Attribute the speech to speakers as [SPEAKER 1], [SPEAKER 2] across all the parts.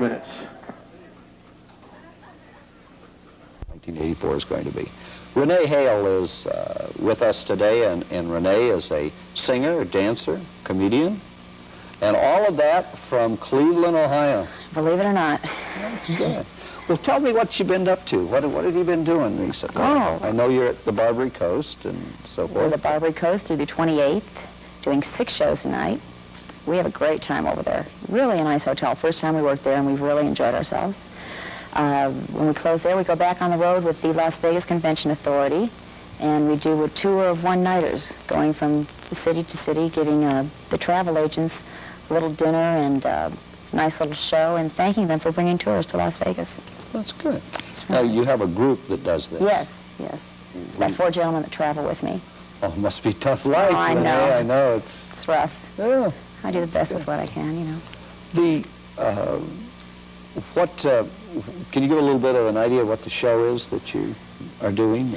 [SPEAKER 1] minutes.
[SPEAKER 2] 1984 is going to be. Renee Hale is with us today, and Renee is a singer, a dancer, comedian, and all of that from Cleveland, Ohio.
[SPEAKER 3] Believe it or not.
[SPEAKER 2] That's good. Well, tell me what you've been up to. What have you been doing recently?
[SPEAKER 3] Oh.
[SPEAKER 2] I know you're at the Barbary Coast and so forth.
[SPEAKER 3] We're at the Barbary Coast through the 28th, doing 6 shows tonight. We have a great time over there. Really a nice hotel. First time we worked there, and we've really enjoyed ourselves. When we close there, we go back on the road with the Las Vegas Convention Authority, and we do a tour of one-nighters, going from city to city, giving the travel agents a little dinner and nice little show, and thanking them for bringing tourists to Las Vegas.
[SPEAKER 2] That's good.
[SPEAKER 3] It's
[SPEAKER 2] Now,
[SPEAKER 3] really nice.
[SPEAKER 2] you have a group that does this.
[SPEAKER 3] Yes, yes. We've got 4 gentlemen that travel with me.
[SPEAKER 2] Oh, it must be tough life,
[SPEAKER 3] Oh, I
[SPEAKER 2] Renee.
[SPEAKER 3] know.
[SPEAKER 2] I know.
[SPEAKER 3] It's rough.
[SPEAKER 2] Yeah.
[SPEAKER 3] I do the best with what I can, you know.
[SPEAKER 2] The, can you give a little bit of an idea of what the show is that you are doing?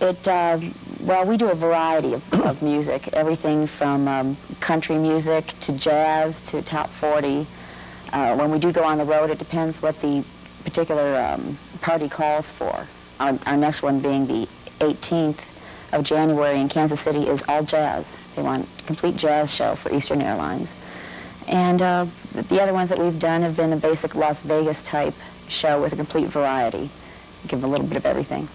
[SPEAKER 3] Well, we do a variety of music, everything from country music to jazz to top 40. When we do go on the road, it depends what the particular party calls for. Our next one being the 18th of January in Kansas City is all jazz. They want a complete jazz show for Eastern Airlines. And the other ones that we've done have been a basic Las Vegas type show with a complete variety. Give a little bit of everything.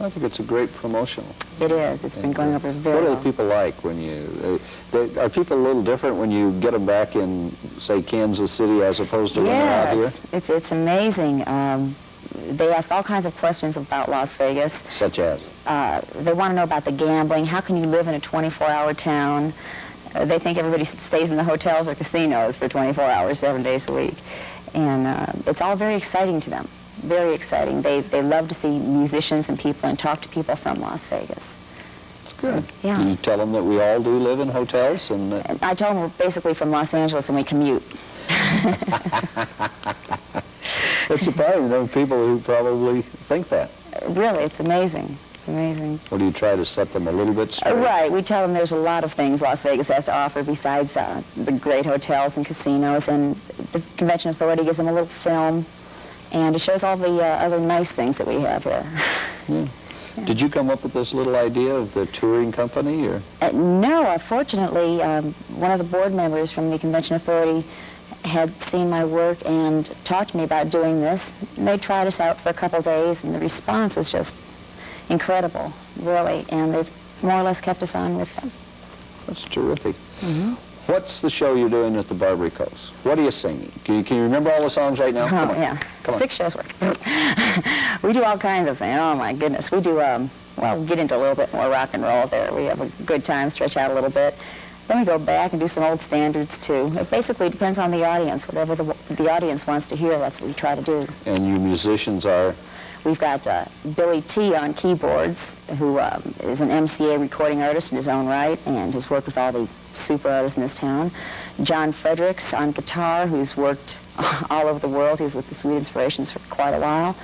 [SPEAKER 2] I think it's a great promotional.
[SPEAKER 3] It is. It's been going over very
[SPEAKER 2] well.
[SPEAKER 3] well.
[SPEAKER 2] What are the people like when you... are people a little different when you get them back in, say, Kansas City as opposed to when they're out here?
[SPEAKER 3] Yes, it's amazing. They ask all kinds of questions about Las Vegas.
[SPEAKER 2] Such as?
[SPEAKER 3] They want to know about the gambling. How can you live in a 24-hour town? They think everybody stays in the hotels or casinos for 24 hours, 7 days a week. And it's all very exciting to them, very exciting. They love to see musicians and people and talk to people from Las Vegas.
[SPEAKER 2] That's good.
[SPEAKER 3] Yeah.
[SPEAKER 2] Do you tell them that we all do live in hotels? And
[SPEAKER 3] I tell them we're basically from Los Angeles and we commute.
[SPEAKER 2] It's surprising. There are people who probably think that.
[SPEAKER 3] Really, it's amazing. It's amazing.
[SPEAKER 2] Well, do you try to set them a little bit straight?
[SPEAKER 3] Right. We tell them there's a lot of things Las Vegas has to offer besides the great hotels and casinos, and the Convention Authority gives them a little film, and it shows all the other nice things that we have here.
[SPEAKER 2] Yeah. Yeah. Did you come up with this little idea of the touring company, or?
[SPEAKER 3] No. Fortunately, one of the board members from the Convention Authority had seen my work and talked to me about doing this. And they tried us out for a couple days, and the response was just incredible, really, and they've more or less kept us on with them.
[SPEAKER 2] That's terrific.
[SPEAKER 3] Mm-hmm.
[SPEAKER 2] What's the show you're doing at the Barbary Coast? What are you singing? Can you remember all the songs right now?
[SPEAKER 3] Oh,
[SPEAKER 2] Come on.
[SPEAKER 3] yeah.
[SPEAKER 2] Come on.
[SPEAKER 3] 6 shows worth. We do all kinds of things. Oh, my goodness. We do, well, we'll get into a little bit more rock and roll there. We have a good time, stretch out a little bit. Then we go back and do some old standards, too. It basically depends on the audience. Whatever the audience wants to hear, that's what we try to do.
[SPEAKER 2] And you musicians are?
[SPEAKER 3] We've got Billy T on keyboards, who is an MCA recording artist in his own right and has worked with all the super artists in this town. John Fredericks on guitar, who's worked all over the world. He was with the Sweet Inspirations for quite a while.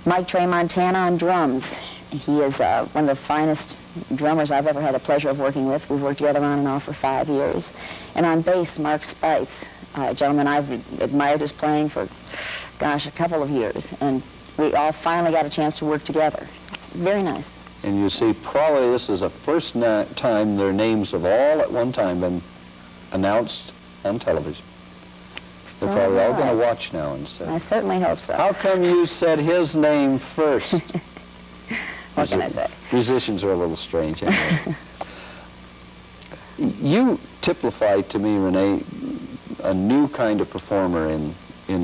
[SPEAKER 3] Mike Trey Montana on drums. He is one of the finest drummers I've ever had the pleasure of working with. We've worked together on and off for 5 years. And on bass, Mark Spites, a gentleman I've admired his playing for, gosh, a couple of years. And we all finally got a chance to work together. It's very nice.
[SPEAKER 2] And you see, probably this is the first time their names have all at one time been announced on television. They're probably all going to watch now and say,
[SPEAKER 3] I certainly hope so.
[SPEAKER 2] how come you said his name first?
[SPEAKER 3] What can I say?
[SPEAKER 2] Musicians are a little strange anyway. You typify to me, Renee, a new kind of performer in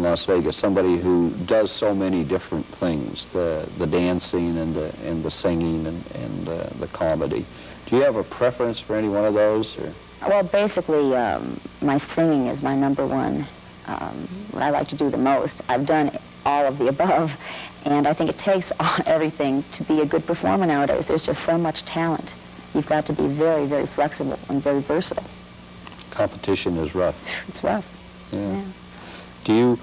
[SPEAKER 2] Las Vegas, somebody who does so many different things, the dancing and the singing and the comedy. Do you have a preference for any one of those? Or?
[SPEAKER 3] Well, basically, my singing is my number one, what I like to do the most. I've done all of the above, and I think it takes everything to be a good performer nowadays. There's just so much talent. You've got to be very, very flexible and very versatile.
[SPEAKER 2] Competition is rough.
[SPEAKER 3] It's rough.
[SPEAKER 2] Yeah. Do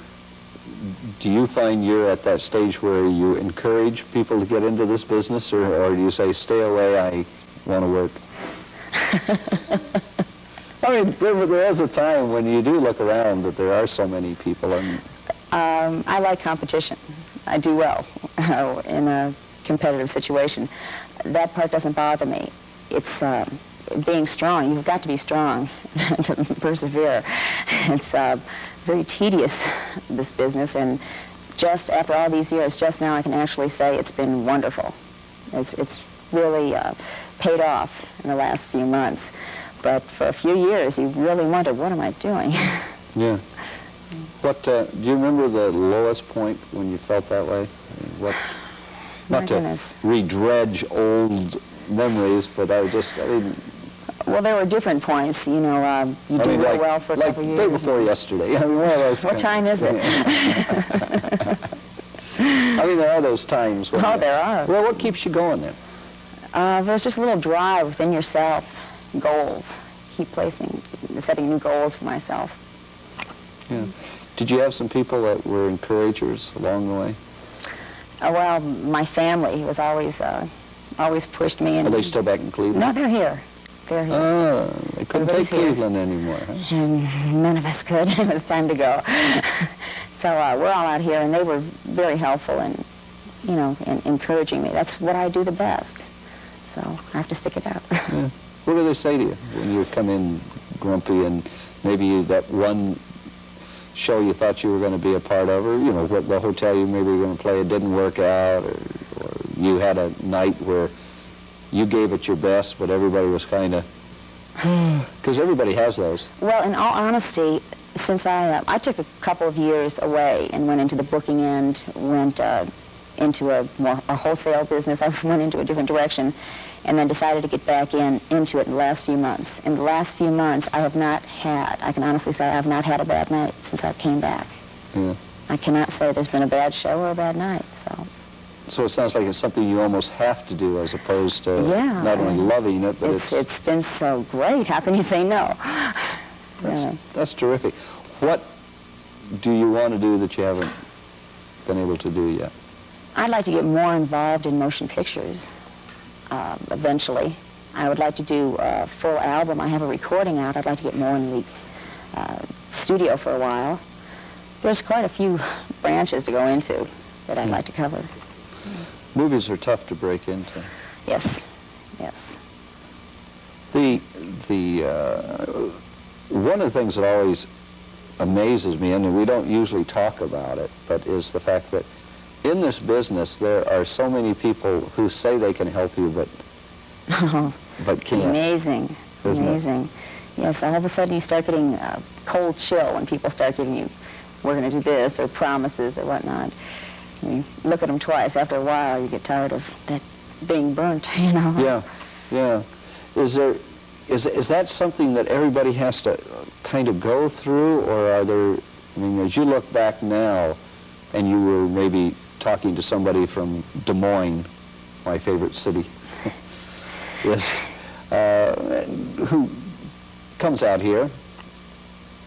[SPEAKER 2] you find you're at that stage where you encourage people to get into this business, or do you say, stay away, I want to work? I mean, there is a time when you do look around that there are so many people. And
[SPEAKER 3] I like competition. I do well in a competitive situation. That part doesn't bother me. It's being strong. You've got to be strong to persevere. It's very tedious, this business, and just after all these years, just now I can actually say it's been wonderful. It's really paid off in the last few months. But for a few years, you really wondered, what am I doing?
[SPEAKER 2] Yeah. What, do you remember the lowest point when you felt that way? What, not to redredge old memories, but I mean...
[SPEAKER 3] Well, there were different points, you know, you do real well for a couple years.
[SPEAKER 2] Like day before yesterday. I mean, one of those
[SPEAKER 3] what time is it?
[SPEAKER 2] I mean, there are those times when...
[SPEAKER 3] Oh, there are.
[SPEAKER 2] Well, what keeps you going then?
[SPEAKER 3] There's just a little drive within yourself, goals. Keep setting new goals for myself.
[SPEAKER 2] Yeah. Did you have some people that were encouragers along the way?
[SPEAKER 3] Well, my family was always pushed me.
[SPEAKER 2] Are they still back in Cleveland?
[SPEAKER 3] No, they're here. They're here.
[SPEAKER 2] Oh, they couldn't take Cleveland anymore, huh?
[SPEAKER 3] And none of us could. It was time to go. So we're all out here, and they were very helpful in, you know, in encouraging me. That's what I do the best. So I have to stick it out.
[SPEAKER 2] Yeah. What do they say to you when you come in grumpy and maybe that one show you thought you were going to be a part of, or, you know, what the hotel you maybe were going to play, it didn't work out, or you had a night where you gave it your best, but everybody was kind of, because everybody has those.
[SPEAKER 3] Well, in all honesty, since I took a couple of years away and went into the booking end, went into a wholesale business, I went into a different direction, and then decided to get back into it in the last few months. In the last few months, I can honestly say I have not had a bad night since I came back.
[SPEAKER 2] Yeah.
[SPEAKER 3] I cannot say there's been a bad show or a bad night, so.
[SPEAKER 2] So it sounds like it's something you almost have to do as opposed to not only loving it, but
[SPEAKER 3] it's been so great. How can you say no?
[SPEAKER 2] That's terrific. What do you want to do that you haven't been able to do yet?
[SPEAKER 3] I'd like to get more involved in motion pictures eventually. I would like to do a full album. I have a recording out. I'd like to get more in the studio for a while. There's quite a few branches to go into that I'd like to cover.
[SPEAKER 2] Movies are tough to break into.
[SPEAKER 3] Yes, yes.
[SPEAKER 2] One of the things that always amazes me, and we don't usually talk about it, but is the fact that in this business there are so many people who say they can help you, but can't.
[SPEAKER 3] Amazing, amazing. Yes, all of a sudden you start getting a cold chill when people start giving you, we're going to do this, or promises, or whatnot. You look at them twice. After a while, you get tired of that being burnt, you know.
[SPEAKER 2] Yeah, yeah. Is that something that everybody has to kind of go through, or are there, I mean, as you look back now, and you were maybe talking to somebody from Des Moines, my favorite city, yes, who comes out here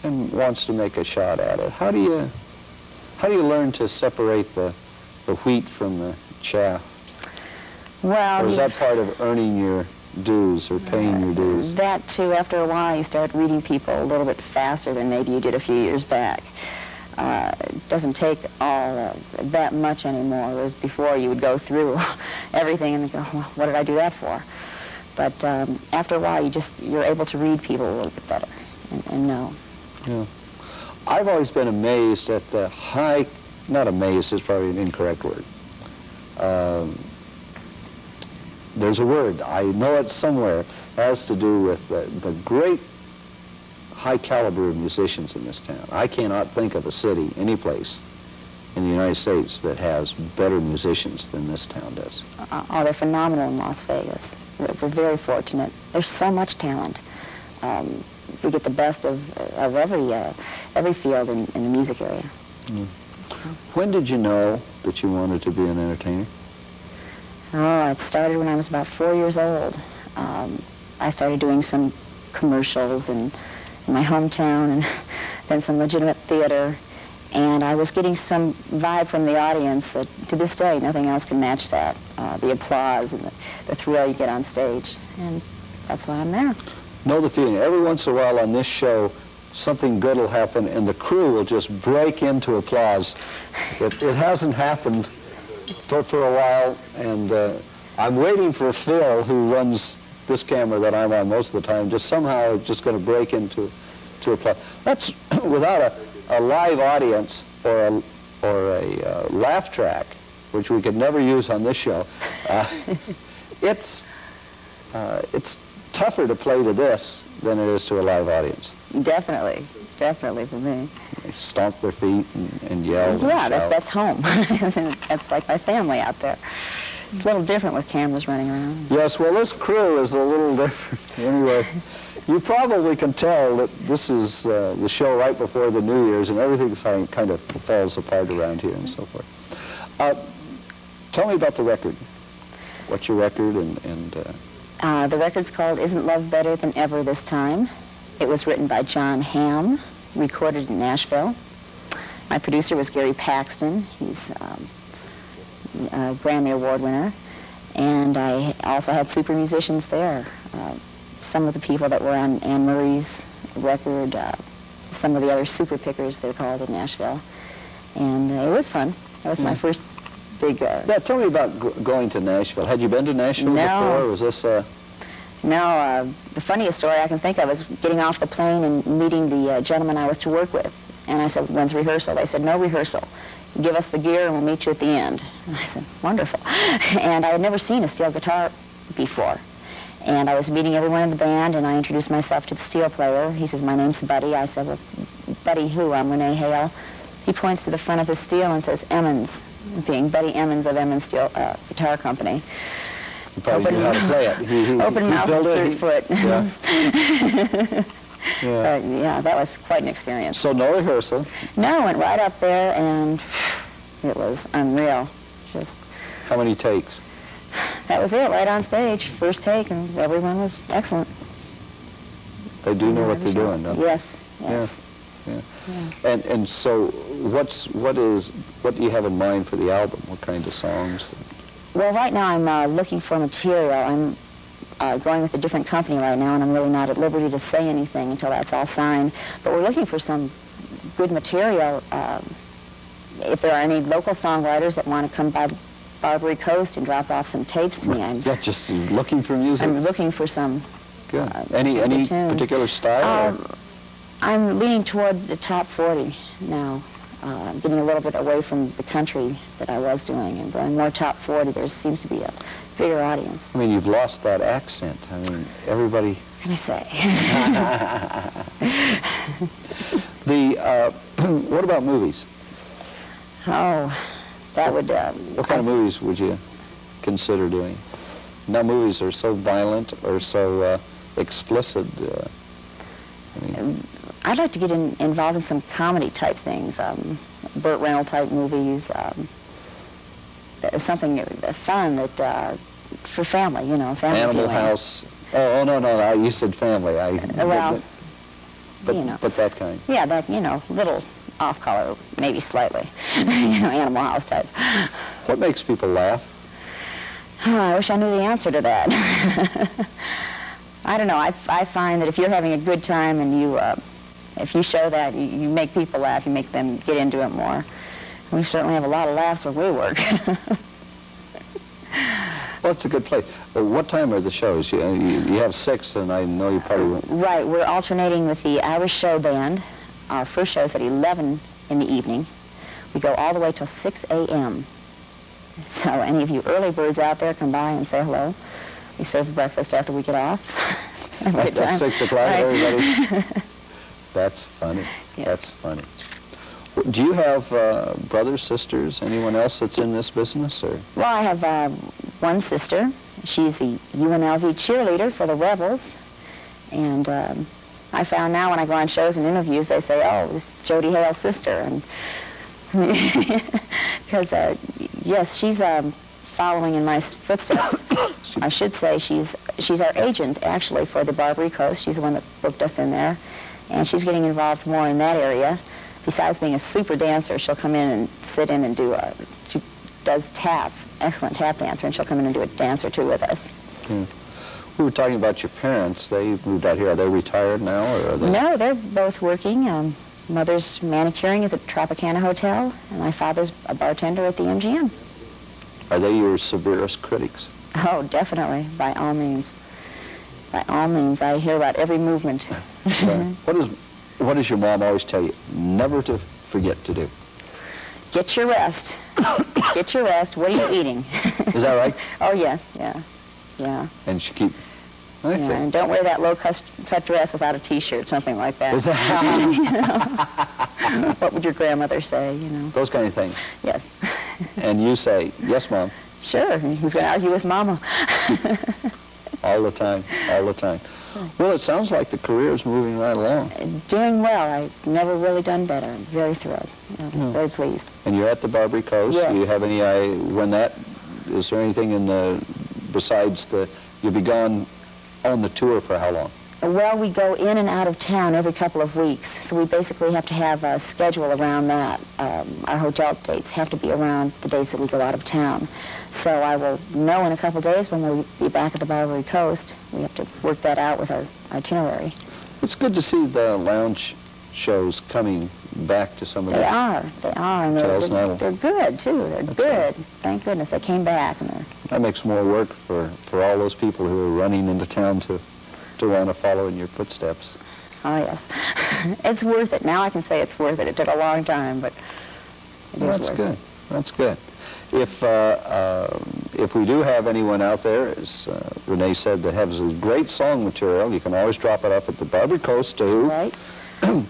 [SPEAKER 2] and wants to make a shot at it. How do you learn to separate the wheat from the chaff?
[SPEAKER 3] Well,
[SPEAKER 2] or is that part of earning your dues or paying your dues?
[SPEAKER 3] That too, after a while you start reading people a little bit faster than maybe you did a few years back. It doesn't take all that much anymore, whereas before you would go through everything and go, well, what did I do that for? But after a while you're able to read people a little bit better and know.
[SPEAKER 2] Yeah. I've always been amazed at the not amazed is probably an incorrect word. There's a word, I know it somewhere, has to do with the great high caliber of musicians in this town. I cannot think of a city, any place in the United States that has better musicians than this town does.
[SPEAKER 3] Oh, they're phenomenal in Las Vegas. We're very fortunate. There's so much talent. We get the best of every field in the music area.
[SPEAKER 2] Mm. When did you know that you wanted to be an entertainer?
[SPEAKER 3] Oh, it started when I was about 4 years old. I started doing some commercials in my hometown and then some legitimate theater. And I was getting some vibe from the audience that to this day nothing else can match that. The applause and the thrill you get on stage. And that's why I'm there.
[SPEAKER 2] Know the feeling. Every once in a while on this show, something good will happen and the crew will just break into applause. It hasn't happened for a while, and I'm waiting for Phil, who runs this camera that I'm on most of the time, just somehow just going to break into applause. That's without a live audience or a laugh track, which we could never use on this show. It's tougher to play to this than it is to a live audience.
[SPEAKER 3] Definitely for me.
[SPEAKER 2] They stomp their feet and yell.
[SPEAKER 3] Yeah,
[SPEAKER 2] and shout.
[SPEAKER 3] that's home. That's like my family out there. It's a little different with cameras running around.
[SPEAKER 2] Yes, well, this crew is a little different. Anyway, you probably can tell that this is the show right before the New Year's, and everything kind of falls apart around here and so forth. Tell me about the record. What's your record?
[SPEAKER 3] The record's called Isn't Love Better Than Ever This Time? It was written by John Hamm, recorded in Nashville. My producer was Gary Paxton. He's a Grammy Award winner. And I also had super musicians there. Some of the people that were on Anne Murray's record, some of the other super pickers, they're called, in Nashville. And it was fun. That was my first big...
[SPEAKER 2] Yeah, tell me about going to Nashville. Had you been to Nashville before? Was this...
[SPEAKER 3] No, the funniest story I can think of is getting off the plane and meeting the gentleman I was to work with. And I said, when's rehearsal? They said, no rehearsal. Give us the gear and we'll meet you at the end. And I said, wonderful. And I had never seen a steel guitar before. And I was meeting everyone in the band, and I introduced myself to the steel player. He says, my name's Buddy. I said, well, Buddy who? I'm Renee Hale. He points to the front of his steel and says, Emmons, being Buddy Emmons of Emmons Steel Guitar Company.
[SPEAKER 2] You probably knew how to play it.
[SPEAKER 3] Open mouth, insert foot.
[SPEAKER 2] Yeah. Yeah.
[SPEAKER 3] Yeah, that was quite an experience.
[SPEAKER 2] So no rehearsal?
[SPEAKER 3] No, went right up there, and it was unreal. Just.
[SPEAKER 2] How many takes?
[SPEAKER 3] That was it, right on stage. First take, and everyone was excellent.
[SPEAKER 2] They do know what they're doing, don't they?
[SPEAKER 3] Yes, yes.
[SPEAKER 2] Yeah. Yeah. And so what do you have in mind for the album? What kind of songs?
[SPEAKER 3] Well, right now I'm looking for material. I'm going with a different company right now, and I'm really not at liberty to say anything until that's all signed. But we're looking for some good material. If there are any local songwriters that want to come by the Barbary Coast and drop off some tapes to me,
[SPEAKER 2] Yeah, just looking for music.
[SPEAKER 3] I'm looking for some.
[SPEAKER 2] Good. Any particular style?
[SPEAKER 3] I'm leaning toward the top 40 now. I'm getting a little bit away from the country that I was doing and going more top 40. There seems to be a bigger audience.
[SPEAKER 2] I mean, you've lost that accent. I mean, everybody...
[SPEAKER 3] What can I say?
[SPEAKER 2] What about movies?
[SPEAKER 3] Oh, that would...
[SPEAKER 2] What kind of movies would you consider doing? Now movies are so violent or so explicit.
[SPEAKER 3] I'd like to get involved in some comedy type things, Burt Reynolds type movies, something fun that for family, you know, family.
[SPEAKER 2] Animal
[SPEAKER 3] viewing.
[SPEAKER 2] House. Oh no, you said family.
[SPEAKER 3] Well,
[SPEAKER 2] but,
[SPEAKER 3] you know.
[SPEAKER 2] But that kind.
[SPEAKER 3] Yeah, that, you know, little off color, maybe slightly, you know, Animal House type.
[SPEAKER 2] What makes people laugh?
[SPEAKER 3] Oh, I wish I knew the answer to that. I don't know. I find that if you're having a good time and you, if you show that, you make people laugh, you make them get into it more. We certainly have a lot of laughs where we work.
[SPEAKER 2] Well, it's a good place. What time are the shows? You have 6, and I know you probably won't.
[SPEAKER 3] Right. We're alternating with the Irish Show Band. Our first show is at 11 in the evening. We go all the way till 6 a.m. So any of you early birds out there, come by and say hello. We serve breakfast after we get off.
[SPEAKER 2] That's 6 o'clock,
[SPEAKER 3] right.
[SPEAKER 2] Everybody. That's funny.
[SPEAKER 3] Yes.
[SPEAKER 2] That's funny. Do you have brothers, sisters, anyone else that's in this business? Or?
[SPEAKER 3] Well, I have one sister. She's the UNLV cheerleader for the Rebels. And I found now when I go on shows and interviews, they say, oh, this is Jody Hale's sister. And because, yes, she's following in my footsteps. I should say she's our agent, actually, for the Barbary Coast. She's the one that booked us in there. And she's getting involved more in that area. Besides being a super dancer, she'll come in and sit in and she does tap, excellent tap dancer, and she'll come in and do a dance or two with us.
[SPEAKER 2] Yeah. We were talking about your parents. They moved out here. Are they retired now, or are they?
[SPEAKER 3] No, they're both working. Mother's manicuring at the Tropicana Hotel, and my father's a bartender at the MGM.
[SPEAKER 2] Are they your severest critics?
[SPEAKER 3] Oh, definitely, by all means. By all means, I hear about every movement.
[SPEAKER 2] What does your mom always tell you? Never to forget to do.
[SPEAKER 3] Get your rest. Get your rest. What are you eating?
[SPEAKER 2] Is that right?
[SPEAKER 3] Oh, yes, yeah. Yeah.
[SPEAKER 2] And she keep... I see.
[SPEAKER 3] And don't wear that low-cut dress without a T-shirt, something like that.
[SPEAKER 2] Is that...
[SPEAKER 3] You know? What would your grandmother say, you know?
[SPEAKER 2] Those kind of things.
[SPEAKER 3] Yes.
[SPEAKER 2] And you say, yes, Mom.
[SPEAKER 3] Sure. Who's going to argue with Mama?
[SPEAKER 2] All the time, all the time. Well, it sounds like the career is moving right along.
[SPEAKER 3] Doing well. I've never really done better. I'm very thrilled. Very pleased.
[SPEAKER 2] And you're at the Barbary Coast.
[SPEAKER 3] Yes.
[SPEAKER 2] Do you have any when that, is there anything in the, besides the, you'll be gone on the tour for how long?
[SPEAKER 3] Well, we go in and out of town every couple of weeks, so we basically have to have a schedule around that. Our hotel dates have to be around the days that we go out of town. So I will know in a couple of days when we'll be back at the Barbary Coast. We have to work that out with our itinerary.
[SPEAKER 2] It's good to see the lounge shows coming back to some of
[SPEAKER 3] They
[SPEAKER 2] that.
[SPEAKER 3] are, and they're good, too. They're
[SPEAKER 2] That's
[SPEAKER 3] good.
[SPEAKER 2] right.
[SPEAKER 3] Thank goodness they came back. And
[SPEAKER 2] that makes more work for all those people who are running into town to want to follow in your footsteps.
[SPEAKER 3] oh, yes. It's worth it. Now I can say it's worth it. It took a long time, but it is
[SPEAKER 2] That's
[SPEAKER 3] worth
[SPEAKER 2] good.
[SPEAKER 3] it.
[SPEAKER 2] That's good. If we do have anyone out there, as Renee said, that has great song material, you can always drop it up at the Barbary Coast to who?
[SPEAKER 3] Right.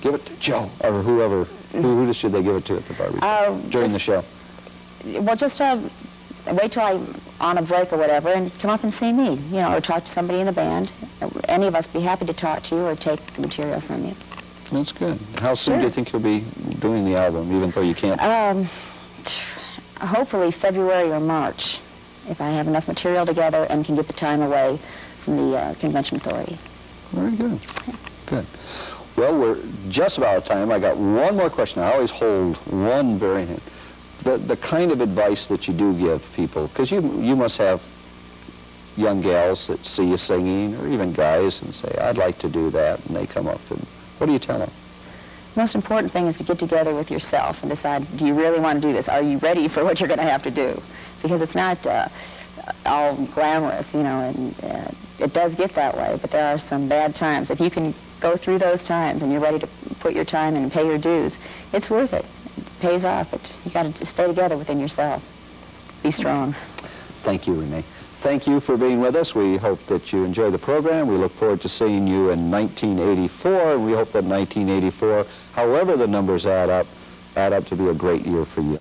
[SPEAKER 2] Give it to Joe, or whoever. Who should they give it to at the Barbary Coast during the show?
[SPEAKER 3] Well, just wait till I'm on a break or whatever and come up and see me, you know, or talk to somebody in the band. Any of us be happy to talk to you or take material from you.
[SPEAKER 2] That's good. How soon do you think you'll be doing the album, even though you can't?
[SPEAKER 3] Hopefully February or March, if I have enough material together and can get the time away from the Convention Authority.
[SPEAKER 2] Very good. Good. Well, we're just about out of time. I got one more question. I always hold one very hint. The kind of advice that you do give people, because you must have young gals that see you singing, or even guys, and say, I'd like to do that, and they come up, and what do you tell them?
[SPEAKER 3] The most important thing is to get together with yourself and decide, do you really want to do this? Are you ready for what you're going to have to do? Because it's not all glamorous, you know, and it does get that way, but there are some bad times. If you can go through those times and you're ready to put your time in and pay your dues, it's worth it. It pays off, but you got to just stay together within yourself. Be strong.
[SPEAKER 2] Thank you, Renee. Thank you for being with us. We hope that you enjoy the program. We look forward to seeing you in 1984, and we hope that 1984, however the numbers add up to be a great year for you.